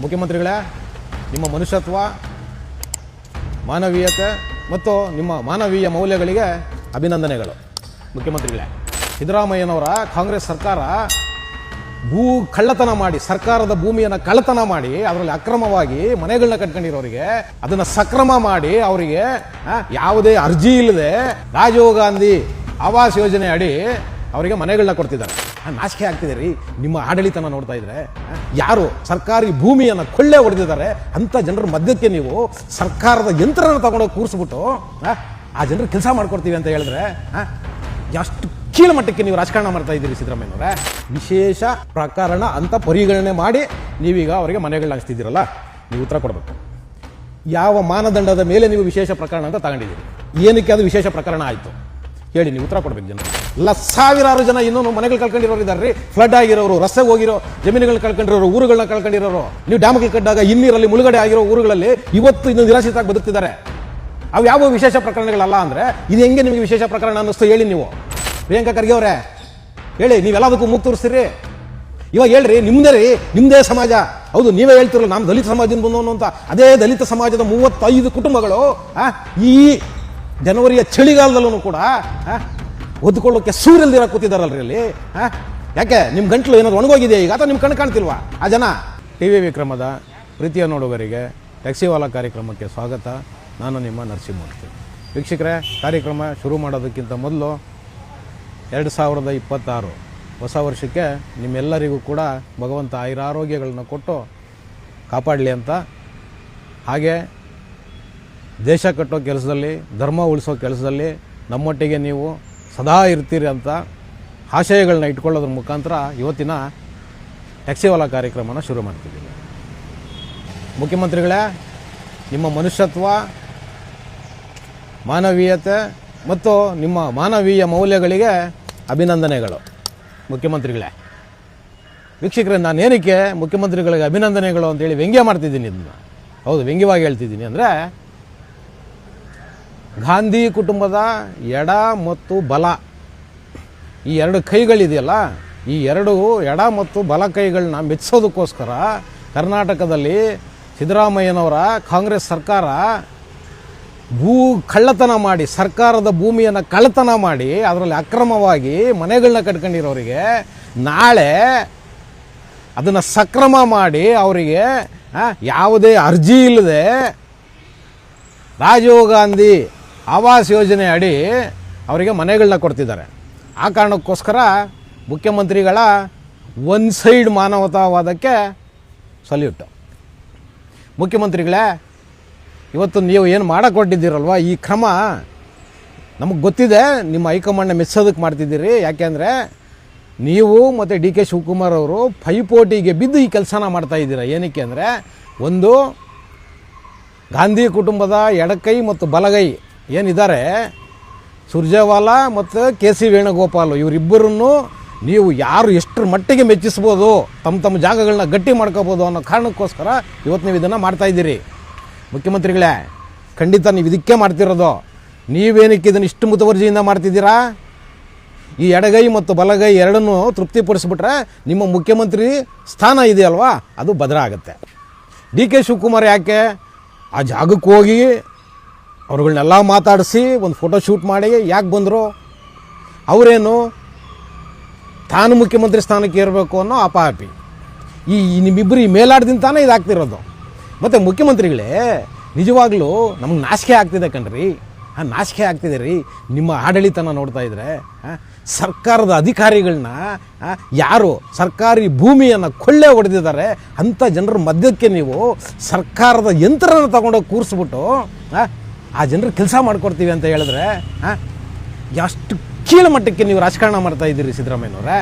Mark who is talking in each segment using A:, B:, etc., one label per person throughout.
A: ಮುಖ್ಯಮಂತ್ರಿಗಳೇ, ನಿಮ್ಮ ಮನುಷ್ಯತ್ವ, ಮಾನವೀಯತೆ ಮತ್ತು ನಿಮ್ಮ ಮಾನವೀಯ ಮೌಲ್ಯಗಳಿಗೆ ಅಭಿನಂದನೆಗಳು. ಮುಖ್ಯಮಂತ್ರಿಗಳೇ, ಸಿದ್ದರಾಮಯ್ಯನವರ ಕಾಂಗ್ರೆಸ್ ಸರ್ಕಾರ ಕಳ್ಳತನ ಮಾಡಿ, ಸರ್ಕಾರದ ಭೂಮಿಯನ್ನು ಕಳ್ಳತನ ಮಾಡಿ ಅದರಲ್ಲಿ ಅಕ್ರಮವಾಗಿ ಮನೆಗಳನ್ನ ಕಟ್ಕೊಂಡಿರೋರಿಗೆ ಅದನ್ನು ಸಕ್ರಮ ಮಾಡಿ ಅವರಿಗೆ ಯಾವುದೇ ಅರ್ಜಿ ಇಲ್ಲದೆ ರಾಜೀವ್ ಗಾಂಧಿ ಆವಾಸ್ ಯೋಜನೆ ಅಡಿ ಅವರಿಗೆ ಮನೆಗಳನ್ನ ಕೊಡ್ತಿದ್ದಾರೆ. ನಾಚಿಕೆ ಆಗ್ತಿದೆ ರೀ ನಿಮ್ಮ ಆಡಳಿತನ ನೋಡ್ತಾ ಇದ್ರೆ. ಯಾರು ಸರ್ಕಾರಿ ಭೂಮಿಯನ್ನು ಕೊಳ್ಳೆ ಹೊಡೆದಿದ್ದಾರೆ ಅಂಥ ಜನರ ಮಧ್ಯಕ್ಕೆ ನೀವು ಸರ್ಕಾರದ ಯಂತ್ರನ ತಗೊಂಡೋಗಿ ಕೂರಿಸ್ಬಿಟ್ಟು ಆ ಜನರು ಕೆಲಸ ಮಾಡ್ಕೊಡ್ತೀವಿ ಅಂತ ಹೇಳಿದ್ರೆ ಎಷ್ಟು ಕೀಳಮಟ್ಟಕ್ಕೆ ನೀವು ರಾಜಕಾರಣ ಮಾಡ್ತಾ ಇದ್ದೀರಿ ಸಿದ್ದರಾಮಯ್ಯನವರೇ. ವಿಶೇಷ ಪ್ರಕರಣ ಅಂತ ಪರಿಗಣನೆ ಮಾಡಿ ನೀವೀಗ ಅವರಿಗೆ ಮನೆಗಳನ್ನ ಹಂಚ್ತಿದ್ದೀರಲ್ಲ, ನೀವು ಉತ್ತರ ಕೊಡಬೇಕು. ಯಾವ ಮಾನದಂಡದ ಮೇಲೆ ನೀವು ವಿಶೇಷ ಪ್ರಕರಣ ಅಂತ ತಗೊಂಡಿದ್ದೀರಿ? ಏನಕ್ಕೆ ಅದು ವಿಶೇಷ ಪ್ರಕರಣ ಆಯಿತು ಹೇಳಿ, ನೀವು ಉತ್ತರ ಕೊಡಬೇಕು. ಜನ ಸಾವಿರಾರು ಜನ ಇನ್ನೂ ಮನೆಗಳು ಕಳ್ಕೊಂಡಿರೋರು ಇದ್ದಾರೆ ರೀ. ಫ್ಲಡ್ ಆಗಿರೋರು, ರಸ್ತೆಗೆ ಹೋಗಿರೋ, ಜಮೀನುಗಳನ್ನ ಕಳ್ಕೊಂಡಿರೋರು, ಊರುಗಳನ್ನ ಕಳ್ಕೊಂಡಿರೋರು, ನೀವು ಡ್ಯಾಮ್ಗೆ ಕಟ್ಟಾಗ ಇನ್ನೀರಲ್ಲಿ ಮುಳುಗಡೆ ಆಗಿರೋ ಊರುಗಳಲ್ಲಿ ಇವತ್ತು ಇನ್ನು ನಿರಾಶ್ರಿತಾಗಿ ಬದುಕ್ತಿದ್ದಾರೆ. ಅವು ಯಾವ ವಿಶೇಷ ಪ್ರಕರಣಗಳಲ್ಲ ಅಂದರೆ ಇದು ಹೆಂಗೆ ನಿಮಗೆ ವಿಶೇಷ ಪ್ರಕರಣ ಅನ್ನಿಸ್ತು ಹೇಳಿ. ನೀವು ಪ್ರಿಯಾಂಕಾ ಖರ್ಗೆ ಅವರೇ ಹೇಳಿ, ನೀವೆಲ್ಲದಕ್ಕೂ ಮೂಗು ತೋರಿಸ್ತೀರಿ. ಇವಾಗ ಹೇಳ್ರಿ, ನಿಮ್ಮದೇ ಸಮಾಜ. ಹೌದು, ನೀವೇ ಹೇಳ್ತಿರಲ್ಲ ನಾನು ದಲಿತ ಸಮಾಜದಿಂದ ಬಂದವನು ಅಂತ. ಅದೇ ದಲಿತ ಸಮಾಜದ 35 ಕುಟುಂಬಗಳು ಈ ಜನವರಿಯ ಚಳಿಗಾಲದಲ್ಲೂ ಕೂಡ ಒದ್ಕೊಳ್ಳೋಕೆ ಸೂರ್ಯಲ್ದಿರ ಕೂತಿದ್ದಾರಲ್ರಿ ಅಲ್ಲಿ. ಯಾಕೆ ನಿಮ್ಮ ಗಂಟ್ಲು ಏನಾದ್ರು ಒಣಗೋಗಿದೆ ಈಗ, ಅಥವಾ ನಿಮ್ಮ ಕಣ್ಣು ಕಾಣ್ತಿಲ್ವಾ ಆ ಜನ? TV ವಿಕ್ರಮದ ಪ್ರೀತಿಯ ನೋಡುಗರಿಗೆ ಟ್ಯಾಕ್ಸಿವಾಲಾ ಕಾರ್ಯಕ್ರಮಕ್ಕೆ ಸ್ವಾಗತ. ನಾನು ನಿಮ್ಮ ನರಸಿಂಹಮೂರ್ತಿ. ವೀಕ್ಷಕರೇ, ಕಾರ್ಯಕ್ರಮ ಶುರು ಮಾಡೋದಕ್ಕಿಂತ ಮೊದಲು 2026 ಹೊಸ ವರ್ಷಕ್ಕೆ ನಿಮ್ಮೆಲ್ಲರಿಗೂ ಕೂಡ ಭಗವಂತ ಆಯುರಾರೋಗ್ಯಗಳನ್ನ ಕೊಟ್ಟು ಕಾಪಾಡಲಿ ಅಂತ, ಹಾಗೆ ದೇಶ ಕಟ್ಟೋ ಕೆಲಸದಲ್ಲಿ, ಧರ್ಮ ಉಳಿಸೋ ಕೆಲಸದಲ್ಲಿ ನಮ್ಮೊಟ್ಟಿಗೆ ನೀವು ಸದಾ ಇರ್ತೀರಿ ಅಂತ ಆಶಯಗಳನ್ನ ಇಟ್ಕೊಳ್ಳೋದ್ರ ಮುಖಾಂತರ ಇವತ್ತಿನ ಟ್ಯಾಕ್ಸಿವಾಲಾ ಕಾರ್ಯಕ್ರಮನ ಶುರು ಮಾಡ್ತಿದ್ದೀವಿ. ಮುಖ್ಯಮಂತ್ರಿಗಳೇ, ನಿಮ್ಮ ಮನುಷ್ಯತ್ವ, ಮಾನವೀಯತೆ ಮತ್ತು ನಿಮ್ಮ ಮಾನವೀಯ ಮೌಲ್ಯಗಳಿಗೆ ಅಭಿನಂದನೆಗಳು. ಮುಖ್ಯಮಂತ್ರಿಗಳೇ, ವೀಕ್ಷಕರೇ, ನಾನು ಏನಕ್ಕೆ ಮುಖ್ಯಮಂತ್ರಿಗಳಿಗೆ ಅಭಿನಂದನೆಗಳು ಅಂತೇಳಿ ವ್ಯಂಗ್ಯ ಮಾಡ್ತಿದ್ದೀನಿ ಇದನ್ನು? ಹೌದು, ವ್ಯಂಗ್ಯವಾಗಿ ಹೇಳ್ತಿದ್ದೀನಿ. ಅಂದರೆ ಗಾಂಧಿ ಕುಟುಂಬದ ಎಡ ಮತ್ತು ಬಲ, ಈ ಎರಡು ಕೈಗಳಿದೆಯಲ್ಲ, ಈ ಎರಡು ಎಡ ಮತ್ತು ಬಲ ಕೈಗಳನ್ನ ಮೆಚ್ಚಿಸೋದಕ್ಕೋಸ್ಕರ ಕರ್ನಾಟಕದಲ್ಲಿ ಸಿದ್ದರಾಮಯ್ಯನವರ ಕಾಂಗ್ರೆಸ್ ಸರ್ಕಾರ ಕಳ್ಳತನ ಮಾಡಿ, ಸರ್ಕಾರದ ಭೂಮಿಯನ್ನು ಕಳ್ಳತನ ಮಾಡಿ ಅದರಲ್ಲಿ ಅಕ್ರಮವಾಗಿ ಮನೆಗಳನ್ನ ಕಟ್ಕೊಂಡಿರೋರಿಗೆ ನಾಳೆ ಅದನ್ನು ಸಕ್ರಮ ಮಾಡಿ ಅವರಿಗೆ ಯಾವುದೇ ಅರ್ಜಿ ಇಲ್ಲದೆ ರಾಜೀವ್ ಗಾಂಧಿ ಆವಾಸ್ ಯೋಜನೆ ಅಡಿ ಅವರಿಗೆ ಮನೆಗಳನ್ನ ಕೊಡ್ತಿದ್ದಾರೆ. ಆ ಕಾರಣಕ್ಕೋಸ್ಕರ ಮುಖ್ಯಮಂತ್ರಿಗಳ ಒನ್ ಸೈಡ್ ಮಾನವತಾವಾದಕ್ಕೆ ಸಲ್ಯೂಟ್. ಮುಖ್ಯಮಂತ್ರಿಗಳೇ, ಇವತ್ತು ನೀವು ಏನು ಮಾಡಕೊಟ್ಟಿದ್ದೀರಲ್ವ, ಈ ಕ್ರಮ ನಮಗೆ ಗೊತ್ತಿದೆ. ನಿಮ್ಮ ಹೈಕಮಾಂಡ್ನ ಮೆಚ್ಚೋದಕ್ಕೆ ಮಾಡ್ತಿದ್ದೀರಿ. ಯಾಕೆಂದರೆ ನೀವು ಮತ್ತು DK ಶಿವಕುಮಾರ್ ಅವರು ಪೈಪೋಟಿಗೆ ಬಿದ್ದು ಈ ಕೆಲಸನ ಮಾಡ್ತಾಯಿದ್ದೀರ. ಏನಕ್ಕೆ ಅಂದರೆ, ಒಂದು ಗಾಂಧಿ ಕುಟುಂಬದ ಎಡಕೈ ಮತ್ತು ಬಲಗೈ ಏನಿದ್ದಾರೆ, ಸುರ್ಜೇವಾಲಾ ಮತ್ತು KC ವೇಣುಗೋಪಾಲ್, ಇವರಿಬ್ಬರನ್ನು ನೀವು ಯಾರು ಎಷ್ಟರ ಮಟ್ಟಿಗೆ ಮೆಚ್ಚಿಸ್ಬೋದು, ತಮ್ಮ ಜಾಗಗಳನ್ನ ಗಟ್ಟಿ ಮಾಡ್ಕೋಬೋದು ಅನ್ನೋ ಕಾರಣಕ್ಕೋಸ್ಕರ ಇವತ್ತು ನೀವು ಇದನ್ನು ಮಾಡ್ತಾಯಿದ್ದೀರಿ. ಮುಖ್ಯಮಂತ್ರಿಗಳೇ, ಖಂಡಿತ ನೀವು ಇದಕ್ಕೆ ಮಾಡ್ತಿರೋದು. ನೀವೇನಕ್ಕೆ ಇದನ್ನು ಇಷ್ಟು ಮುತುವರ್ಜಿಯಿಂದ ಮಾಡ್ತಿದ್ದೀರಾ? ಈ ಎಡಗೈ ಮತ್ತು ಬಲಗೈ ಎರಡನ್ನೂ ತೃಪ್ತಿಪಡಿಸ್ಬಿಟ್ರೆ ನಿಮ್ಮ ಮುಖ್ಯಮಂತ್ರಿ ಸ್ಥಾನ ಇದೆಯಲ್ವಾ, ಅದು ಭದ್ರ ಆಗುತ್ತೆ. DK ಶಿವಕುಮಾರ್ ಯಾಕೆ ಆ ಜಾಗಕ್ಕೆ ಹೋಗಿ ಅವ್ರುಗಳನ್ನೆಲ್ಲ ಮಾತಾಡಿಸಿ ಒಂದು ಫೋಟೋ ಶೂಟ್ ಮಾಡಿ ಯಾಕೆ ಬಂದರು? ಅವರೇನು ತಾನು ಮುಖ್ಯಮಂತ್ರಿ ಸ್ಥಾನಕ್ಕೆ ಇರಬೇಕು ಅನ್ನೋ ಅಪಾಪಿ. ಈ ನಿಮ್ಮಿಬ್ಬರು ಈ ಮೇಲಾಡ್ದಿಂದ ತಾನೇ ಇದಾಗ್ತಿರೋದು. ಮತ್ತು ಮುಖ್ಯಮಂತ್ರಿಗಳೇ, ನಿಜವಾಗ್ಲೂ ನಮಗೆ ನಾಚಿಕೆ ಆಗ್ತಿದೆ ಕಣ್ರಿ. ನಾಚಿಕೆ ಆಗ್ತಿದೆ ರೀ ನಿಮ್ಮ ಆಡಳಿತನ ನೋಡ್ತಾ ಇದ್ರೆ. ಸರ್ಕಾರದ ಅಧಿಕಾರಿಗಳನ್ನ, ಯಾರು ಸರ್ಕಾರಿ ಭೂಮಿಯನ್ನು ಕೊಳ್ಳೆ ಹೊಡೆದಿದ್ದಾರೆ ಅಂಥ ಜನರ ಮಧ್ಯಕ್ಕೆ ನೀವು ಸರ್ಕಾರದ ಯಂತ್ರನ ತಗೊಂಡೋಗಿ ಕೂರಿಸ್ಬಿಟ್ಟು ಆ ಜನರು ಕೆಲಸ ಮಾಡ್ಕೊಡ್ತೀವಿ ಅಂತ ಹೇಳಿದ್ರೆ ಎಷ್ಟು ಕೀಳಮಟ್ಟಕ್ಕೆ ನೀವು ರಾಜಕಾರಣ ಮಾಡ್ತಾ ಇದ್ದೀರಿ ಸಿದ್ದರಾಮಯ್ಯನವರೇ.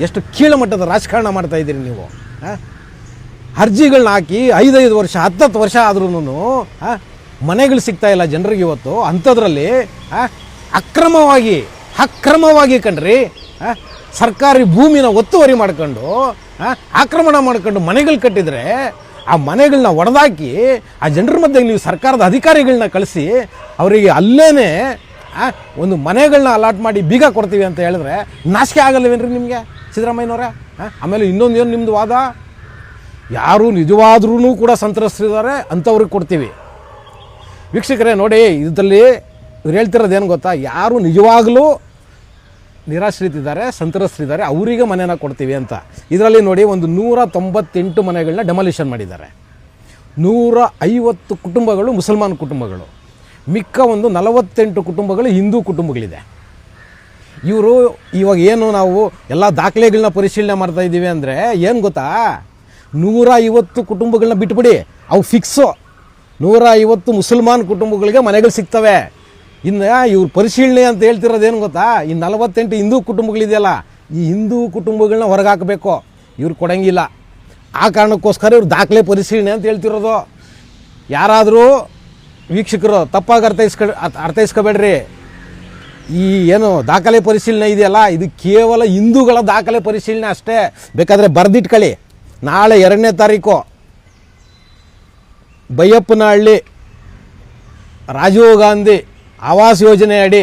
A: ಎಷ್ಟು ಕೀಳಮಟ್ಟದ ರಾಜಕಾರಣ ಮಾಡ್ತಾ ಇದ್ದೀರಿ ನೀವು. ಅರ್ಜಿಗಳನ್ನ ಹಾಕಿ 5 ವರ್ಷ 10 ವರ್ಷ ಆದ್ರೂ ಮನೆಗಳು ಸಿಗ್ತಾ ಇಲ್ಲ ಜನರಿಗೆ ಇವತ್ತು. ಅಂಥದ್ರಲ್ಲಿ ಅಕ್ರಮವಾಗಿ ಕಣ್ರಿ ಸರ್ಕಾರಿ ಭೂಮಿನ ಒತ್ತುವರಿ ಮಾಡ್ಕೊಂಡು ಆಕ್ರಮಣ ಮಾಡ್ಕೊಂಡು ಮನೆಗಳು ಕಟ್ಟಿದರೆ ಆ ಮನೆಗಳನ್ನ ಒಡೆದಾಕಿ ಆ ಜನರ ಮಧ್ಯೆ ನೀವು ಸರ್ಕಾರದ ಅಧಿಕಾರಿಗಳನ್ನ ಕಳಿಸಿ ಅವರಿಗೆ ಅಲ್ಲೇನೆ ಒಂದು ಮನೆಗಳನ್ನ ಅಲಾಟ್ ಮಾಡಿ ಬೀಗ ಕೊಡ್ತೀವಿ ಅಂತ ಹೇಳಿದ್ರೆ ನಾಚಿಕೆ ಆಗಲ್ಲವೇನ್ರಿ ನಿಮಗೆ ಸಿದ್ದರಾಮಯ್ಯನವರೇ? ಆಮೇಲೆ ಇನ್ನೊಂದು ಏನು ನಿಮ್ಮದು ವಾದ, ಯಾರು ನಿಜವಾದ್ರೂ ಕೂಡ ಸಂತ್ರಸ್ತರಿದ್ದಾರೆ ಅಂಥವ್ರಿಗೆ ಕೊಡ್ತೀವಿ. ವೀಕ್ಷಕರೇ ನೋಡಿ, ಇದರಲ್ಲಿ ಇವ್ರು ಹೇಳ್ತಿರೋದು ಏನು ಗೊತ್ತಾ, ಯಾರು ನಿಜವಾಗಲೂ ನಿರಾಶ್ರಿತಿದ್ದಾರೆ, ಸಂತ್ರಸ್ತರಿದ್ದಾರೆ, ಅವರಿಗೆ ಮನೆನ ಕೊಡ್ತೀವಿ ಅಂತ. ಇದರಲ್ಲಿ ನೋಡಿ, ಒಂದು 198 ಮನೆಗಳನ್ನ ಡೆಮಾಲಿಷನ್ ಮಾಡಿದ್ದಾರೆ. 150 ಕುಟುಂಬಗಳು ಮುಸಲ್ಮಾನ್ ಕುಟುಂಬಗಳು, ಮಿಕ್ಕ ಒಂದು 48 ಕುಟುಂಬಗಳು ಹಿಂದೂ ಕುಟುಂಬಗಳಿದೆ. ಇವರು ಇವಾಗ ಏನು ನಾವು ಎಲ್ಲ ದಾಖಲೆಗಳನ್ನ ಪರಿಶೀಲನೆ ಮಾಡ್ತಾಯಿದ್ದೀವಿ ಅಂದರೆ ಏನು ಗೊತ್ತಾ, 150 ಕುಟುಂಬಗಳನ್ನ ಬಿಟ್ಬಿಡಿ, ಅವು ಫಿಕ್ಸು. 150 ಮುಸಲ್ಮಾನ್ ಕುಟುಂಬಗಳಿಗೆ ಮನೆಗಳು ಸಿಗ್ತವೆ. ಇನ್ನು ಇವ್ರು ಪರಿಶೀಲನೆ ಅಂತ ಹೇಳ್ತಿರೋದೇನು ಗೊತ್ತಾ, ಈ 48 ಹಿಂದೂ ಕುಟುಂಬಗಳಿದೆಯಲ್ಲ, ಈ ಹಿಂದೂ ಕುಟುಂಬಗಳನ್ನ ಹೊರಗೆ ಹಾಕಬೇಕು, ಇವ್ರು ಕೊಡೋಂಗಿಲ್ಲ. ಆ ಕಾರಣಕ್ಕೋಸ್ಕರ ಇವ್ರು ದಾಖಲೆ ಪರಿಶೀಲನೆ ಅಂತ ಹೇಳ್ತಿರೋದು. ಯಾರಾದರೂ ವೀಕ್ಷಕರು ತಪ್ಪಾಗಿ ಅರ್ಥೈಸ್ಕೋಬೇಡ್ರಿ. ಈ ಏನು ದಾಖಲೆ ಪರಿಶೀಲನೆ ಇದೆಯಲ್ಲ, ಇದು ಕೇವಲ ಹಿಂದೂಗಳ ದಾಖಲೆ ಪರಿಶೀಲನೆ ಅಷ್ಟೇ. ಬೇಕಾದರೆ ಬರೆದಿಟ್ಕೊಳ್ಳಿ, ನಾಳೆ 2ನೇ ತಾರೀಕು ಬೈಯಪ್ಪನಹಳ್ಳಿ ರಾಜೀವ್ ಗಾಂಧಿ ಆವಾಸ್ ಯೋಜನೆ ಅಡಿ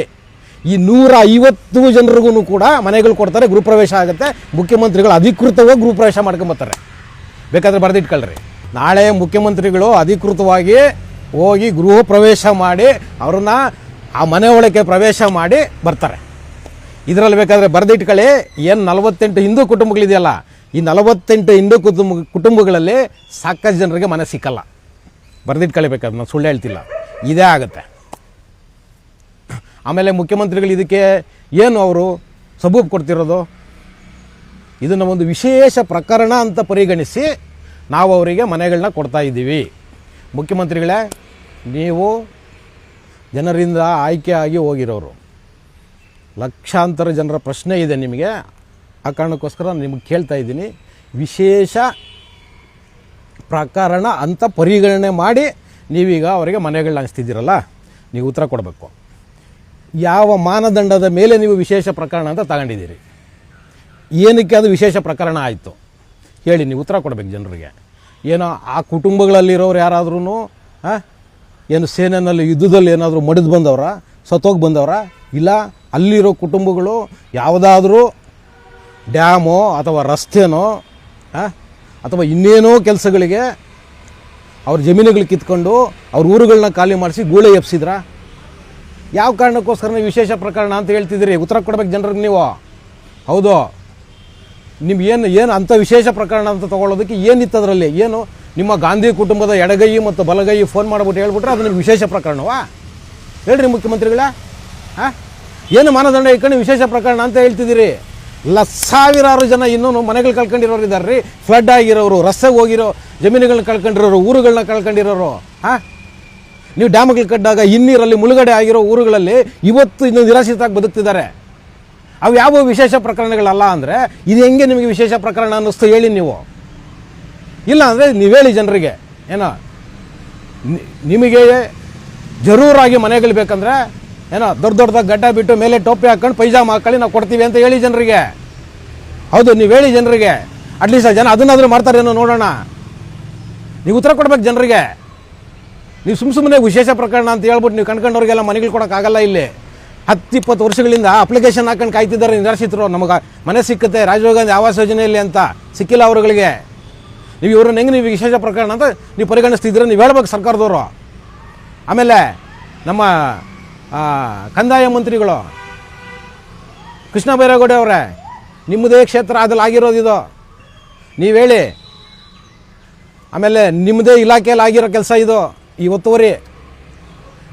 A: ಈ 150 ಜನರಿಗೂ ಕೂಡ ಮನೆಗಳು ಕೊಡ್ತಾರೆ, ಗೃಹಪ್ರವೇಶ ಆಗುತ್ತೆ. ಮುಖ್ಯಮಂತ್ರಿಗಳು ಅಧಿಕೃತವಾಗಿ ಗೃಹಪ್ರವೇಶ ಮಾಡ್ಕೊಂಬರ್ತಾರೆ, ಬೇಕಾದರೆ ಬರೆದಿಟ್ಕೊಳ್ರಿ. ನಾಳೆ ಮುಖ್ಯಮಂತ್ರಿಗಳು ಅಧಿಕೃತವಾಗಿ ಹೋಗಿ ಗೃಹ ಪ್ರವೇಶ ಮಾಡಿ ಅವ್ರನ್ನ ಆ ಮನೆ ಒಳಗೆ ಪ್ರವೇಶ ಮಾಡಿ ಬರ್ತಾರೆ. ಇದರಲ್ಲಿ ಬೇಕಾದರೆ ಬರೆದಿಟ್ಕೊಳ್ಳಿ, ಏನು 48 ಹಿಂದೂ ಕುಟುಂಬಗಳಿದೆಯಲ್ಲ, ಈ 48 ಹಿಂದೂ ಕುಟುಂಬಗಳಲ್ಲಿ ಸಾಕಷ್ಟು ಜನರಿಗೆ ಮನೆ ಸಿಕ್ಕಲ್ಲ. ಬರೆದಿಟ್ಕೊಳ್ಳಿ, ಬೇಕಾದ್ರೆ ನಾನು ಸುಳ್ಳು ಹೇಳ್ತಿಲ್ಲ, ಇದೇ ಆಗುತ್ತೆ. ಆಮೇಲೆ ಮುಖ್ಯಮಂತ್ರಿಗಳು ಇದಕ್ಕೆ ಏನು ಅವರು ಸಬೂಬು ಕೊಡ್ತಿರೋದು, ಇದನ್ನು ಒಂದು ವಿಶೇಷ ಪ್ರಕರಣ ಅಂತ ಪರಿಗಣಿಸಿ ನಾವು ಅವರಿಗೆ ಮನೆಗಳನ್ನ ಕೊಡ್ತಾ ಇದ್ದೀವಿ. ಮುಖ್ಯಮಂತ್ರಿಗಳೇ, ನೀವು ಜನರಿಂದ ಆಯ್ಕೆಯಾಗಿ ಹೋಗಿರೋರು, ಲಕ್ಷಾಂತರ ಜನರ ಪ್ರಶ್ನೆ ಇದೆ ನಿಮಗೆ. ಆ ಕಾರಣಕ್ಕೋಸ್ಕರ ನಿಮಗೆ ಕೇಳ್ತಾ ಇದ್ದೀನಿ, ವಿಶೇಷ ಪ್ರಕರಣ ಅಂತ ಪರಿಗಣನೆ ಮಾಡಿ ನೀವೀಗ ಅವರಿಗೆ ಮನೆಗಳನ್ನ ಹಂಚ್ತಿದ್ದೀರಲ್ಲ, ನೀವು ಉತ್ತರ ಕೊಡಬೇಕು. ಯಾವ ಮಾನದಂಡದ ಮೇಲೆ ನೀವು ವಿಶೇಷ ಪ್ರಕರಣ ಅಂತ ತಗೊಂಡಿದ್ದೀರಿ? ಏನಕ್ಕೆ ಅದು ವಿಶೇಷ ಪ್ರಕರಣ ಆಯಿತು ಹೇಳಿ, ನೀವು ಉತ್ತರ ಕೊಡಬೇಕು ಜನರಿಗೆ. ಏನೋ ಆ ಕುಟುಂಬಗಳಲ್ಲಿರೋರು ಯಾರಾದ್ರೂ ಏನು ಸೇನೆಯಲ್ಲಿ ಯುದ್ಧದಲ್ಲಿ ಏನಾದರೂ ಮಡಿದು ಬಂದವರ, ಸತ್ತೋಗಿ ಬಂದವರ, ಇಲ್ಲ ಅಲ್ಲಿರೋ ಕುಟುಂಬಗಳು ಯಾವುದಾದ್ರೂ ಡ್ಯಾಮೋ ಅಥವಾ ರಸ್ತೆನೋ ಅಥವಾ ಇನ್ನೇನೋ ಕೆಲಸಗಳಿಗೆ ಅವ್ರ ಜಮೀನುಗಳು ಕಿತ್ಕೊಂಡು ಅವ್ರ ಊರುಗಳನ್ನ ಖಾಲಿ ಮಾಡಿಸಿ ಗೂಳೆ ಎಪ್ಸಿದ್ರ? ಯಾವ ಕಾರಣಕ್ಕೋಸ್ಕರ ನೀವು ವಿಶೇಷ ಪ್ರಕರಣ ಅಂತ ಹೇಳ್ತಿದ್ದೀರಿ? ಉತ್ತರ ಕೊಡ್ಬೇಕು ಜನರಿಗೆ ನೀವು. ಹೌದು, ನಿಮ್ಗೇನು ಅಂಥ ವಿಶೇಷ ಪ್ರಕರಣ ಅಂತ ತೊಗೊಳ್ಳೋದಕ್ಕೆ ಏನಿತ್ತು ಅದರಲ್ಲಿ? ಏನು ನಿಮ್ಮ ಗಾಂಧಿ ಕುಟುಂಬದ ಎಡಗೈ ಮತ್ತು ಬಲಗೈ ಫೋನ್ ಮಾಡಿಬಿಟ್ಟು ಹೇಳ್ಬಿಟ್ರೆ ಅದು ನಿಮ್ಗೆ ವಿಶೇಷ ಪ್ರಕರಣವಾ? ಹೇಳ್ರಿ ಮುಖ್ಯಮಂತ್ರಿಗಳೇ, ಏನು ಮಾನದಂಡ ಇಟ್ಕೊಂಡು ವಿಶೇಷ ಪ್ರಕರಣ ಅಂತ ಹೇಳ್ತಿದ್ದೀರಿ? ಸಾವಿರಾರು ಜನ ಇನ್ನೂ ಮನೆಗಳು ಕಳ್ಕೊಂಡಿರೋರು ಇದ್ದಾರೆ ರೀ, ಫ್ಲಡ್ ಆಗಿರೋರು, ರಸ್ತೆಗೆ ಹೋಗಿರೋ, ಜಮೀನುಗಳನ್ನ ಕಳ್ಕೊಂಡಿರೋರು, ಊರುಗಳನ್ನ ಕಳ್ಕೊಂಡಿರೋರು. ನೀವು ಡ್ಯಾಮ್ಗಳು ಕಟ್ಟಾಗ ಹಿನ್ನೀರಲ್ಲಿ ಮುಳುಗಡೆ ಆಗಿರೋ ಊರುಗಳಲ್ಲಿ ಇವತ್ತು ಇನ್ನೂ ನಿರಾಶ್ರಿತರಾಗಿ ಬದುಕ್ತಿದ್ದಾರೆ. ಅವು ಯಾವ ವಿಶೇಷ ಪ್ರಕರಣಗಳಲ್ಲ ಅಂದರೆ ಇದು ಹೆಂಗೆ ನಿಮಗೆ ವಿಶೇಷ ಪ್ರಕರಣ ಅನ್ನಿಸ್ತು ಹೇಳಿ ನೀವು? ಇಲ್ಲ ಅಂದರೆ ನೀವು ಹೇಳಿ ಜನರಿಗೆ, ಏನೋ ನಿಮಗೆ ಜರೂರಾಗಿ ಮನೆಗಳು ಬೇಕಂದ್ರೆ ಏನೋ ದೊಡ್ಡದಾಗಿ ಗಡ್ಡ ಬಿಟ್ಟು ಮೇಲೆ ಟೋಪಿ ಹಾಕೊಂಡು ಪೈಜಾಮ ಹಾಕೊಳ್ಳಿ ನಾವು ಕೊಡ್ತೀವಿ ಅಂತ ಹೇಳಿ ಜನರಿಗೆ. ಹೌದು, ನೀವು ಹೇಳಿ ಜನರಿಗೆ. ಅಟ್ಲೀಸ್ಟ್ ಜನ ಅದನ್ನಾದರೂ ಮಾಡ್ತಾರೇನೋ ನೋಡೋಣ. ನೀವು ಉತ್ತರ ಕೊಡ್ಬೇಕು ಜನರಿಗೆ. ನೀವು ಸುಮ್ಮನೆ ವಿಶೇಷ ಪ್ರಕರಣ ಅಂತ ಹೇಳ್ಬಿಟ್ಟು ನೀವು ಕಣ್ಕೊಂಡವ್ರಿಗೆಲ್ಲ ಮನೆಗಳು ಕೊಡೋಕ್ಕಾಗಲ್ಲ. ಇಲ್ಲಿ 10-20 ವರ್ಷಗಳಿಂದ ಅಪ್ಲಿಕೇಶನ್ ಹಾಕೊಂಡು ಕಾಯ್ತಿದ್ದಾರೆ ನಿರಾಶ್ರಿತರು, ನಮಗೆ ಮನೆ ಸಿಕ್ಕುತ್ತೆ ರಾಜೀವ್ ಗಾಂಧಿ ಆವಾಸ್ ಯೋಜನೆಯಲ್ಲಿ ಅಂತ. ಸಿಕ್ಕಿಲ್ಲ ಅವರುಗಳಿಗೆ. ನೀವು ಇವ್ರನ್ನ ಹೆಂಗೆ ನೀವು ವಿಶೇಷ ಪ್ರಕರಣ ಅಂತ ನೀವು ಪರಿಗಣಿಸ್ತಿದ್ರೆ ನೀವು ಹೇಳ್ಬೇಕು ಸರ್ಕಾರದವರು. ಆಮೇಲೆ ನಮ್ಮ ಕಂದಾಯ ಮಂತ್ರಿಗಳು ಕೃಷ್ಣ ಬೈರೇಗೌಡ ಅವರೇ, ನಿಮ್ಮದೇ ಕ್ಷೇತ್ರ ಅದಲ್ಲಿ ಆಗಿರೋದಿದು, ನೀವು ಹೇಳಿ. ಆಮೇಲೆ ನಿಮ್ಮದೇ ಇಲಾಖೆಯಲ್ಲಿ ಆಗಿರೋ ಕೆಲಸ ಇದು, ಈ ಒತ್ತುವರಿ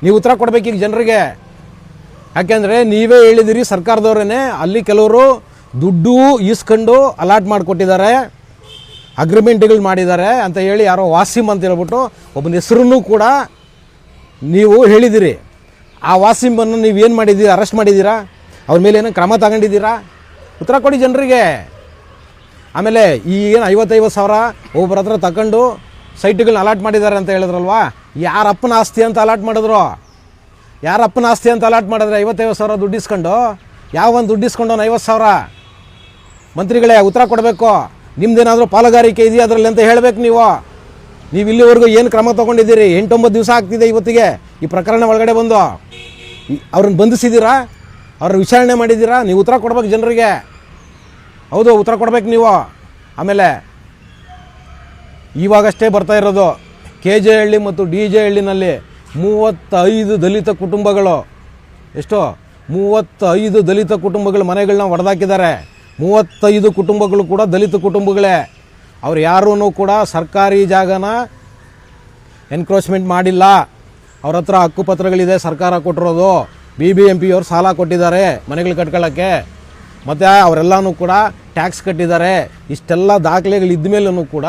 A: ನೀವು ಉತ್ತರ ಕೊಡಬೇಕೀಗ ಜನರಿಗೆ. ಯಾಕೆಂದರೆ ನೀವೇ ಹೇಳಿದಿರಿ, ಸರ್ಕಾರದವರೇ ಅಲ್ಲಿ ಕೆಲವರು ದುಡ್ಡು ಈಸ್ಕೊಂಡು ಅಲಾಟ್ ಮಾಡಿಕೊಟ್ಟಿದ್ದಾರೆ, ಅಗ್ರಿಮೆಂಟ್ಗಳು ಮಾಡಿದ್ದಾರೆ ಅಂತ ಹೇಳಿ ಯಾರೋ ವಾಸಿಮ್ ಅಂತ ಹೇಳ್ಬಿಟ್ಟು ಒಬ್ಬನ ಹೆಸರನ್ನು ಕೂಡ ನೀವು ಹೇಳಿದಿರಿ. ಆ ವಾಸಿಮನ್ನು ನೀವು ಏನು ಮಾಡಿದ್ದೀರಾ? ಅರೆಸ್ಟ್ ಮಾಡಿದ್ದೀರಾ? ಅವ್ರ ಮೇಲೆ ಏನೋ ಕ್ರಮ ತಗೊಂಡಿದ್ದೀರಾ? ಉತ್ತರ ಕೊಡಿ ಜನರಿಗೆ. ಆಮೇಲೆ ಈ ಏನು 50-50 ಸಾವಿರ ಒಬ್ಬರ ಹತ್ರ ತಗೊಂಡು ಸೈಟ್ಗಳನ್ನ ಅಲಾಟ್ ಮಾಡಿದ್ದಾರೆ ಅಂತ ಹೇಳಿದ್ರಲ್ವಾ, ಯಾರಪ್ಪನ ಆಸ್ತಿ ಅಂತ ಅಲಾಟ್ ಮಾಡಿದ್ರು? ಯಾರಪ್ಪನ ಆಸ್ತಿ ಅಂತ ಅಲಾಟ್ ಮಾಡಿದ್ರೆ 50-50 ಸಾವಿರ ದುಡ್ಡು ಇಸ್ಕೊಂಡು? ಯಾವೊಂದು ದುಡ್ಡು ಇಸ್ಕೊಂಡು 50 ಸಾವಿರ? ಮಂತ್ರಿಗಳೇ ಉತ್ತರ ಕೊಡಬೇಕು. ನಿಮ್ದೇನಾದರೂ ಪಾಲುಗಾರಿಕೆ ಇದೆಯಾ ಅದರಲ್ಲಿ ಅಂತ ಹೇಳಬೇಕು ನೀವು. ನೀವು ಇಲ್ಲಿವರೆಗೂ ಏನು ಕ್ರಮ ತೊಗೊಂಡಿದ್ದೀರಿ? 8-9 ದಿವಸ ಆಗ್ತಿದೆ ಇವತ್ತಿಗೆ ಈ ಪ್ರಕರಣ ಒಳಗಡೆ ಬಂದು. ಅವ್ರನ್ನ ಬಂಧಿಸಿದ್ದೀರಾ? ಅವ್ರ ವಿಚಾರಣೆ ಮಾಡಿದ್ದೀರಾ? ನೀವು ಉತ್ತರ ಕೊಡ್ಬೇಕು ಜನರಿಗೆ. ಹೌದು, ಉತ್ತರ ಕೊಡ್ಬೇಕು ನೀವು. ಆಮೇಲೆ ಇವಾಗಷ್ಟೇ ಬರ್ತಾ ಇರೋದು KJ ಹಳ್ಳಿ ಮತ್ತು DJ ಹಳ್ಳಿನಲ್ಲಿ 35 ದಲಿತ ಕುಟುಂಬಗಳು, ಎಷ್ಟು 35 ದಲಿತ ಕುಟುಂಬಗಳ ಮನೆಗಳನ್ನ ಒಡೆದಾಕಿದ್ದಾರೆ. 35 ಕುಟುಂಬಗಳು ಕೂಡ ದಲಿತ ಕುಟುಂಬಗಳೇ. ಅವ್ರು ಯಾರೂ ಕೂಡ ಸರ್ಕಾರಿ ಜಾಗನ ಎನ್ಕ್ರೋಚ್ಮೆಂಟ್ ಮಾಡಿಲ್ಲ. ಅವ್ರ ಹತ್ರ ಹಕ್ಕುಪತ್ರಗಳಿದೆ, ಸರ್ಕಾರ ಕೊಟ್ಟಿರೋದು. BBMP ಅವ್ರು ಸಾಲ ಕೊಟ್ಟಿದ್ದಾರೆ ಮನೆಗಳು ಕಟ್ಕೊಳ್ಳೋಕ್ಕೆ, ಮತ್ತು ಅವರೆಲ್ಲನೂ ಕೂಡ ಟ್ಯಾಕ್ಸ್ ಕಟ್ಟಿದ್ದಾರೆ. ಇಷ್ಟೆಲ್ಲ ದಾಖಲೆಗಳಿದ್ದ ಮೇಲೂ ಕೂಡ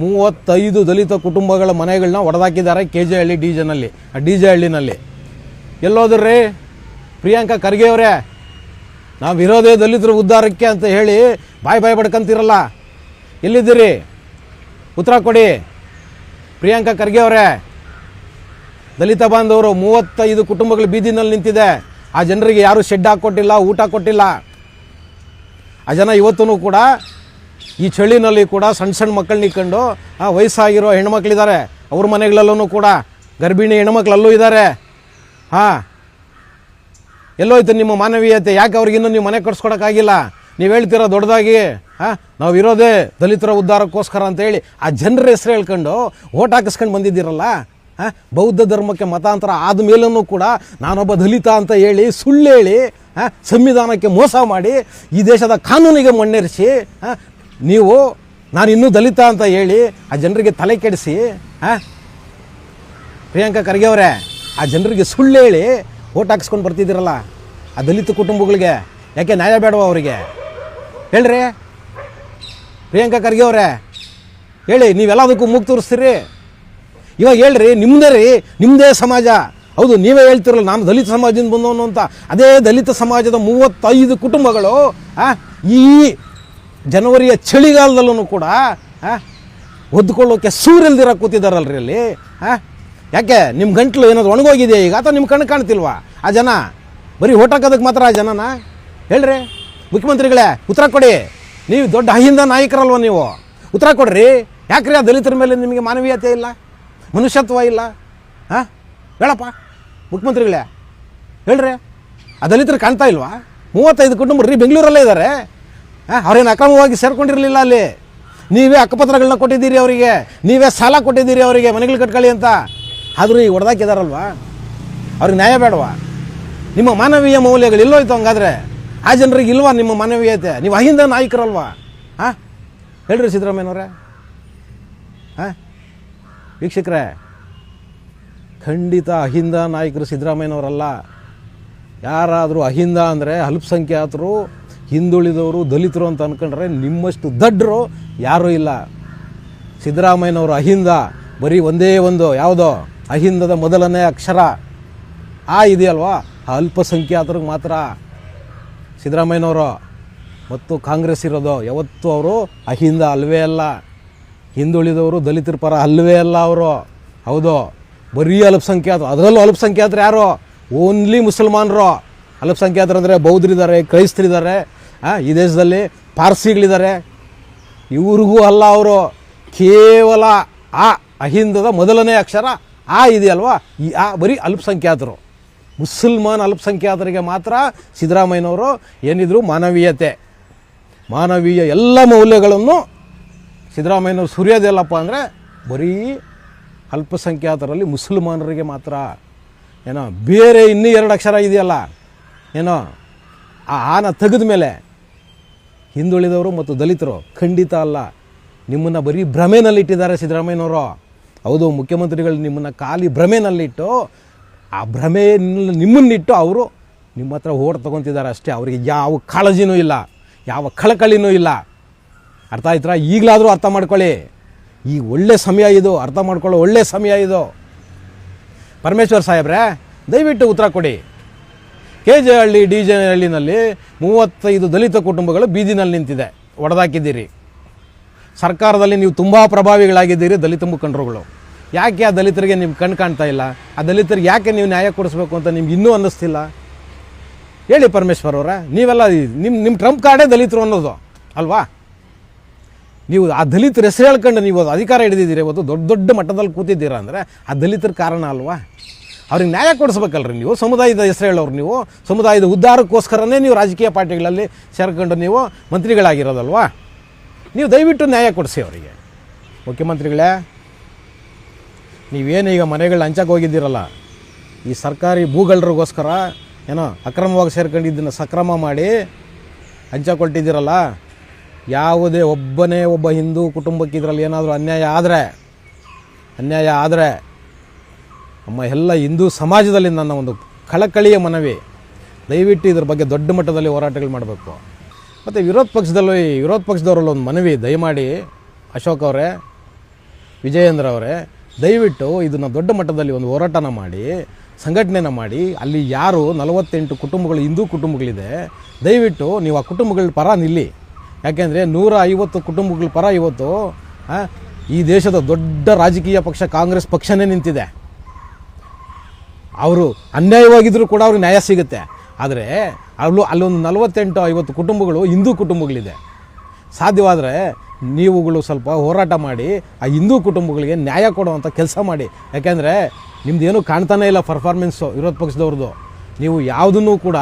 A: 35 ದಲಿತ ಕುಟುಂಬಗಳ ಮನೆಗಳನ್ನ ಒಡೆದಾಕಿದ್ದಾರೆ KJ ಹಳ್ಳಿ DJ ಹಳ್ಳಿನಲ್ಲಿ. ಎಲ್ಲೋದ್ರಿ ಪ್ರಿಯಾಂಕಾ ಖರ್ಗೆ ಅವರೇ? ನಾವು ಇರೋದೇ ದಲಿತರ ಉದ್ಧಾರಕ್ಕೆ ಅಂತ ಹೇಳಿ ಬಾಯಿ ಬಡ್ಕಂತೀರಲ್ಲ, ಎಲ್ಲಿದ್ದೀರಿ? ಉತ್ತರ ಕೊಡಿ ಪ್ರಿಯಾಂಕಾ ಖರ್ಗೆ ಅವರೇ. ದಲಿತ ಬಾಂಧವರು 35 ಕುಟುಂಬಗಳು ಬೀದಿನಲ್ಲಿ ನಿಂತಿದೆ. ಆ ಜನರಿಗೆ ಯಾರೂ ಶೆಡ್ ಹಾಕ್ಕೊಟ್ಟಿಲ್ಲ, ಊಟ ಕೊಟ್ಟಿಲ್ಲ. ಆ ಜನ ಇವತ್ತೂ ಕೂಡ ಈ ಚಳಿನಲ್ಲಿ ಕೂಡ ಸಣ್ಣ ಮಕ್ಕಳನ್ನ ಇಟ್ಕೊಂಡು ವಯಸ್ಸಾಗಿರೋ ಹೆಣ್ಮಕ್ಳಿದ್ದಾರೆ, ಅವ್ರ ಮನೆಗಳಲ್ಲೂ ಕೂಡ ಗರ್ಭಿಣಿ ಹೆಣ್ಮಕ್ಳಲ್ಲೂ ಇದ್ದಾರೆ. ಎಲ್ಲೋಯ್ತು ನಿಮ್ಮ ಮಾನವೀಯತೆ? ಯಾಕೆ ಅವ್ರಿಗಿನ್ನೂ ನೀವು ಮನೆ ಕಟ್ಸ್ಕೊಡೋಕ್ಕಾಗಿಲ್ಲ? ನೀವು ಹೇಳ್ತೀರ ದೊಡ್ಡದಾಗಿ ನಾವು ಇರೋದೇ ದಲಿತರ ಉದ್ಧಾರಕ್ಕೋಸ್ಕರ ಅಂತೇಳಿ ಆ ಜನರ ಹೆಸರು ಹೇಳ್ಕೊಂಡು ಓಟ್ ಹಾಕಿಸ್ಕೊಂಡು ಬಂದಿದ್ದೀರಲ್ಲ. ಬೌದ್ಧ ಧರ್ಮಕ್ಕೆ ಮತಾಂತರ ಆದ ಮೇಲೂ ಕೂಡ ನಾನೊಬ್ಬ ದಲಿತ ಅಂತ ಹೇಳಿ ಸುಳ್ಳು ಹೇಳಿ ಸಂವಿಧಾನಕ್ಕೆ ಮೋಸ ಮಾಡಿ ಈ ದೇಶದ ಕಾನೂನಿಗೆ ಮಣ್ಣೇರಿಸಿ ನೀವು ನಾನು ಇನ್ನೂ ದಲಿತ ಅಂತ ಹೇಳಿ ಆ ಜನರಿಗೆ ತಲೆ ಕೆಡಿಸಿ ಪ್ರಿಯಾಂಕಾ ಖರ್ಗೆ ಅವರೇ ಆ ಜನರಿಗೆ ಸುಳ್ಳು ಹೇಳಿ ಓಟ್ ಹಾಕಿಸ್ಕೊಂಡು ಬರ್ತಿದ್ದೀರಲ್ಲ ಆ ದಲಿತ ಕುಟುಂಬಗಳಿಗೆ. ಯಾಕೆ ನ್ಯಾಯ ಬೇಡವ ಅವರಿಗೆ? ಹೇಳ್ರಿ ಪ್ರಿಯಾಂಕಾ ಖರ್ಗೆ ಅವರೇ, ಹೇಳಿ. ನೀವೆಲ್ಲದಕ್ಕೂ ಮೂಗು ತೋರಿಸ್ತೀರಿ. ಇವಾಗ ಹೇಳ್ರಿ, ನಿಮ್ಮದೇ ಸಮಾಜ. ಹೌದು, ನೀವೇ ಹೇಳ್ತಿರಲ್ಲ ನಾನು ದಲಿತ ಸಮಾಜದಿಂದ ಬಂದವನು ಅಂತ. ಅದೇ ದಲಿತ ಸಮಾಜದ 35 ಕುಟುಂಬಗಳು ಈ ಜನವರಿಯ ಚಳಿಗಾಲದಲ್ಲೂ ಕೂಡ ಒದ್ಕೊಳ್ಳೋಕೆ ಸೂರಿಲ್ದಿರ ಕೂತಿದ್ದಾರಲ್ರಿ ಅಲ್ಲಿ. ಯಾಕೆ ನಿಮ್ಮ ಗಂಟ್ಲು ಏನಾದ್ರು ಒಣಗೋಗಿದೆ ಈಗ, ಅಥವಾ ನಿಮ್ಮ ಕಣ್ಣು ಕಾಣ್ತಿಲ್ವಾ? ಆ ಜನ ಬರೀ ಓಟ್ ಹಾಕೋದಕ್ಕೆ ಮಾತ್ರ ಆ ಜನನ? ಹೇಳ್ರಿ ಮುಖ್ಯಮಂತ್ರಿಗಳೇ, ಉತ್ತರ ಕೊಡಿ. ನೀವು ದೊಡ್ಡ ಅಹಿಂದ ನಾಯಕರಲ್ವ ನೀವು? ಉತ್ತರ ಕೊಡ್ರಿ. ಯಾಕ್ರಿ ಆ ದಲಿತರ ಮೇಲೆ ನಿಮಗೆ ಮಾನವೀಯತೆ ಇಲ್ಲ, ಮನುಷ್ಯತ್ವ ಇಲ್ಲ? ಹೇಳಪ್ಪ ಮುಖ್ಯಮಂತ್ರಿಗಳೇ, ಹೇಳ್ರಿ. ಆ ದಲಿತರು ಕಾಣ್ತಾ ಇಲ್ವಾ? 35 ಕುಟುಂಬ ರೀ ಬೆಂಗಳೂರಲ್ಲೇ ಇದ್ದಾರೆ. ಅವ್ರೇನು ಅಕ್ರಮವಾಗಿ ಸೇರ್ಕೊಂಡಿರಲಿಲ್ಲ ಅಲ್ಲಿ. ನೀವೇ ಹಕ್ಕುಪತ್ರಗಳನ್ನ ಕೊಟ್ಟಿದ್ದೀರಿ ಅವರಿಗೆ, ನೀವೇ ಸಾಲ ಕೊಟ್ಟಿದ್ದೀರಿ ಅವರಿಗೆ ಮನೆಗಳು ಕಟ್ಕೊಳ್ಳಿ ಅಂತ. ಆದರೂ ಈಗ ಹೊಡೆದಾಕಿದಾರಲ್ವಾ? ಅವ್ರಿಗೆ ನ್ಯಾಯ ಬೇಡವಾ? ನಿಮ್ಮ ಮಾನವೀಯ ಮೌಲ್ಯಗಳು ಎಲ್ಲೋಯ್ತು ಹಂಗಾದ್ರೆ? ಆ ಜನರಿಗೆ ಇಲ್ವಾ ನಿಮ್ಮ ಮಾನವೀಯತೆ? ನೀವು ಅಹಿಂದ ನಾಯಕರಲ್ವಾ? ಹೇಳ್ರಿ ಸಿದ್ದರಾಮಯ್ಯನವರೇ. ವೀಕ್ಷಕರೇ, ಖಂಡಿತ ಅಹಿಂದ ನಾಯಕರು ಸಿದ್ದರಾಮಯ್ಯನವರಲ್ಲ. ಯಾರಾದರೂ ಅಹಿಂದ ಅಂದರೆ ಅಲ್ಪಸಂಖ್ಯಾತರು, ಹಿಂದುಳಿದವರು, ದಲಿತರು ಅಂತ ಅಂದ್ಕೊಂಡ್ರೆ ನಿಮ್ಮಷ್ಟು ದಡ್ಡರು ಯಾರೂ ಇಲ್ಲ. ಸಿದ್ದರಾಮಯ್ಯನವರು ಅಹಿಂದ ಬರೀ ಒಂದೇ ಒಂದು ಯಾವುದೋ ಅಹಿಂದದ ಮೊದಲನೇ ಅಕ್ಷರ ಇದೆಯಲ್ವಾ, ಅಲ್ಪಸಂಖ್ಯಾತರಿಗೆ ಮಾತ್ರ ಸಿದ್ದರಾಮಯ್ಯನವರು ಮತ್ತು ಕಾಂಗ್ರೆಸ್ ಇರೋದು. ಯಾವತ್ತೂ ಅವರು ಅಹಿಂದ ಅಲ್ವೇ ಅಲ್ಲ, ಹಿಂದುಳಿದವರು ದಲಿತರ ಪರ ಅಲ್ವೇ ಅಲ್ಲ ಅವರು. ಹೌದು, ಬರೀ ಅಲ್ಪಸಂಖ್ಯಾತರು. ಅದರಲ್ಲೂ ಅಲ್ಪಸಂಖ್ಯಾತರು ಯಾರು? ಓನ್ಲಿ ಮುಸಲ್ಮಾನರು. ಅಲ್ಪಸಂಖ್ಯಾತರು ಅಂದರೆ ಬೌದ್ಧರಿದ್ದಾರೆ, ಕ್ರೈಸ್ತರಿದ್ದಾರೆ, ಈ ದೇಶದಲ್ಲಿ ಪಾರ್ಸಿಗಳಿದ್ದಾರೆ. ಇವ್ರಿಗೂ ಅಲ್ಲ ಅವರು. ಕೇವಲ ಅಹಿಂದದ ಮೊದಲನೇ ಅಕ್ಷರ ಇದೆಯಲ್ವಾ, ಈ ಬರೀ ಅಲ್ಪಸಂಖ್ಯಾತರು. ಮುಸಲ್ಮಾನ್ ಅಲ್ಪಸಂಖ್ಯಾತರಿಗೆ ಮಾತ್ರ ಸಿದ್ದರಾಮಯ್ಯನವರು ಏನಿದ್ರು ಮಾನವೀಯ ಎಲ್ಲ ಮೌಲ್ಯಗಳನ್ನು ಸಿದ್ದರಾಮಯ್ಯನವರು ಸುರಿಯೋದಿಲ್ಲಪ್ಪ ಅಂದರೆ ಬರೀ ಅಲ್ಪಸಂಖ್ಯಾತರಲ್ಲಿ ಮುಸಲ್ಮಾನರಿಗೆ ಮಾತ್ರ. ಏನೋ ಬೇರೆ ಇನ್ನೂ 2 ಅಕ್ಷರ ಇದೆಯಲ್ಲ, ಏನೋ ಆನ ತೆಗೆದ ಮೇಲೆ ಹಿಂದುಳಿದವರು ಮತ್ತು ದಲಿತರು ಖಂಡಿತ ಅಲ್ಲ. ನಿಮ್ಮನ್ನು ಬರೀ ಭ್ರಮೆನಲ್ಲಿಟ್ಟಿದ್ದಾರೆ ಸಿದ್ದರಾಮಯ್ಯನವರು. ಹೌದು, ಮುಖ್ಯಮಂತ್ರಿಗಳು ನಿಮ್ಮನ್ನು ಖಾಲಿ ಭ್ರಮೆನಲ್ಲಿಟ್ಟು, ಆ ಭ್ರಮೆ ನಿಮ್ಮನ್ನಿಟ್ಟು ಅವರು ನಿಮ್ಮ ಹತ್ರ ಓಟ್ ತೊಗೊತಿದ್ದಾರೆ ಅಷ್ಟೇ. ಅವರಿಗೆ ಯಾವ ಕಾಳಜಿನೂ ಇಲ್ಲ, ಯಾವ ಕಳಕಳಿನೂ ಇಲ್ಲ. ಅರ್ಥ ಆಯ್ತಾ? ಈಗಲಾದರೂ ಅರ್ಥ ಮಾಡ್ಕೊಳ್ಳಿ. ಈ ಒಳ್ಳೆ ಸಮಯ ಇದು, ಅರ್ಥ ಮಾಡ್ಕೊಳ್ಳೋ ಒಳ್ಳೆ ಸಮಯ ಇದು. ಪರಮೇಶ್ವರ್ ಸಾಹೇಬ್ರೆ, ದಯವಿಟ್ಟು ಉತ್ತರ ಕೊಡಿ. KJ ಹಳ್ಳಿ DJ ಹಳ್ಳಿನಲ್ಲಿ 35 ದಲಿತ ಕುಟುಂಬಗಳು ಬೀದಿನಲ್ಲಿ ನಿಂತಿದೆ, ಒಡೆದಾಕಿದ್ದೀರಿ. ಸರ್ಕಾರದಲ್ಲಿ ನೀವು ತುಂಬ ಪ್ರಭಾವಿಗಳಾಗಿದ್ದೀರಿ ದಲಿತ ಮುಖಂಡರುಗಳು. ಯಾಕೆ ಆ ದಲಿತರಿಗೆ ನೀವು ಕಣ್ಣು ಕಾಣ್ತಾ ಇಲ್ಲ? ಆ ದಲಿತರಿಗೆ ಯಾಕೆ ನೀವು ನ್ಯಾಯ ಕೊಡಿಸ್ಬೇಕು ಅಂತ ನಿಮ್ಗೆ ಇನ್ನೂ ಅನ್ನಿಸ್ತಿಲ್ಲ? ಹೇಳಿ ಪರಮೇಶ್ವರ್ ಅವರೇ. ನೀವೆಲ್ಲ ನಿಮ್ಮ ಟ್ರಂಪ್ ಕಾರ್ಡೇ ದಲಿತರು ಅನ್ನೋದು ಅಲ್ವಾ? ನೀವು ಆ ದಲಿತರ ಹೆಸರು ಹೇಳ್ಕೊಂಡು ನೀವು ಅಧಿಕಾರ ಹಿಡಿದಿದ್ದೀರಿ, ಇವತ್ತು ದೊಡ್ಡ ಮಟ್ಟದಲ್ಲಿ ಕೂತಿದ್ದೀರಾ ಅಂದರೆ ಆ ದಲಿತರ ಕಾರಣ ಅಲ್ವಾ? ಅವ್ರಿಗೆ ನ್ಯಾಯ ಕೊಡಿಸ್ಬೇಕಲ್ರಿ ನೀವು. ಸಮುದಾಯದ ಹೆಸರು ಹೇಳೋರು ನೀವು. ಸಮುದಾಯದ ಉದ್ಧಾರಕ್ಕೋಸ್ಕರನೇ ನೀವು ರಾಜಕೀಯ ಪಾರ್ಟಿಗಳಲ್ಲಿ ಸೇರ್ಕೊಂಡು ನೀವು ಮಂತ್ರಿಗಳಾಗಿರೋದಲ್ವಾ? ನೀವು ದಯವಿಟ್ಟು ನ್ಯಾಯ ಕೊಡಿಸಿ ಅವರಿಗೆ. ಮುಖ್ಯಮಂತ್ರಿಗಳೇ, ನೀವೇನು ಈಗ ಮನೆಗಳು ಹಂಚಕ್ಕೆ ಹೋಗಿದ್ದೀರಲ್ಲ, ಈ ಸರ್ಕಾರಿ ಭೂಗಳರಿಗೋಸ್ಕರ ಏನೋ ಅಕ್ರಮವಾಗಿ ಸೇರ್ಕೊಂಡಿದ್ದನ್ನು ಸಕ್ರಮ ಮಾಡಿ ಹಂಚಕೊಟ್ಟಿದ್ದೀರಲ್ಲ, ಯಾವುದೇ ಒಬ್ಬ ಹಿಂದೂ ಕುಟುಂಬಕ್ಕೆ ಇದರಲ್ಲಿ ಏನಾದರೂ ಅನ್ಯಾಯ ಆದರೆ ನಮ್ಮ ಎಲ್ಲ ಹಿಂದೂ ಸಮಾಜದಲ್ಲಿ ನನ್ನ ಒಂದು ಕಳಕಳಿಯ ಮನವಿ, ದಯವಿಟ್ಟು ಇದ್ರ ಬಗ್ಗೆ ದೊಡ್ಡ ಮಟ್ಟದಲ್ಲಿ ಹೋರಾಟಗಳು ಮಾಡಬೇಕು. ಮತ್ತು ವಿರೋಧ ಪಕ್ಷದವರಲ್ಲಿ ಒಂದು ಮನವಿ, ದಯಮಾಡಿ ಅಶೋಕ್ ಅವರೇ, ವಿಜಯೇಂದ್ರ ಅವರೇ, ದಯವಿಟ್ಟು ಇದನ್ನು ದೊಡ್ಡ ಮಟ್ಟದಲ್ಲಿ ಒಂದು ಹೋರಾಟನ ಮಾಡಿ, ಸಂಘಟನೆನ ಮಾಡಿ, ಅಲ್ಲಿ ಯಾರು 48 ಕುಟುಂಬಗಳು ಹಿಂದೂ ಕುಟುಂಬಗಳಿದೆ, ದಯವಿಟ್ಟು ನೀವು ಆ ಕುಟುಂಬಗಳ ಪರ ನಿಲ್ಲಿ. ಯಾಕೆಂದರೆ 150 ಕುಟುಂಬಗಳ ಪರ ಇವತ್ತು ಈ ದೇಶದ ದೊಡ್ಡ ರಾಜಕೀಯ ಪಕ್ಷ ಕಾಂಗ್ರೆಸ್ ಪಕ್ಷನೇ ನಿಂತಿದೆ. ಅವರು ಅನ್ಯಾಯವಾಗಿದ್ದರೂ ಕೂಡ ಅವ್ರಿಗೆ ನ್ಯಾಯ ಸಿಗುತ್ತೆ. ಆದರೆ ಅಲ್ಲೊಂದು 48-50 ಕುಟುಂಬಗಳು ಹಿಂದೂ ಕುಟುಂಬಗಳಿದೆ. ಸಾಧ್ಯವಾದರೆ ನೀವುಗಳು ಸ್ವಲ್ಪ ಹೋರಾಟ ಮಾಡಿ ಆ ಹಿಂದೂ ಕುಟುಂಬಗಳಿಗೆ ನ್ಯಾಯ ಕೊಡುವಂಥ ಕೆಲಸ ಮಾಡಿ. ಯಾಕೆಂದರೆ ನಿಮ್ಮದೇನು ಕಾಣ್ತಾನೇ ಇಲ್ಲ ಪರ್ಫಾರ್ಮೆನ್ಸು ವಿರೋಧ ಪಕ್ಷದವ್ರದ್ದು. ನೀವು ಯಾವುದನ್ನು ಕೂಡ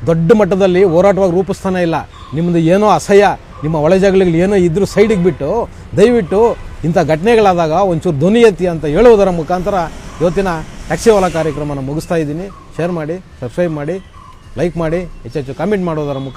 A: ದೊಡ್ಡ ಮಟ್ಟದಲ್ಲಿ ಹೋರಾಟವಾಗಿ ರೂಪಿಸ್ತಾನೇ ಇಲ್ಲ. ನಿಮ್ಮದು ಏನೋ ಅಸಹ್ಯ, ನಿಮ್ಮ ಒಳಜಗಳಿಗೆ ಏನೋ ಇದ್ದರೂ ಸೈಡಿಗೆ ಬಿಟ್ಟು ದಯವಿಟ್ಟು ಇಂಥ ಘಟನೆಗಳಾದಾಗ ಒಂಚೂರು ಧ್ವನಿ ಎತ್ತಿ ಅಂತ ಹೇಳುವುದರ ಮುಖಾಂತರ ಇವತ್ತಿನ ಟ್ಯಾಕ್ಸಿ ವಾಲಾ ಕಾರ್ಯಕ್ರಮನ ಮುಗಿಸ್ತಾ ಇದ್ದೀನಿ. ಶೇರ್ ಮಾಡಿ, ಸಬ್ಸ್ಕ್ರೈಬ್ ಮಾಡಿ, ಲೈಕ್ ಮಾಡಿ, ಹೆಚ್ಚೆಚ್ಚು ಕಾಮೆಂಟ್ ಮಾಡೋದರ ಮುಖಾಂತರ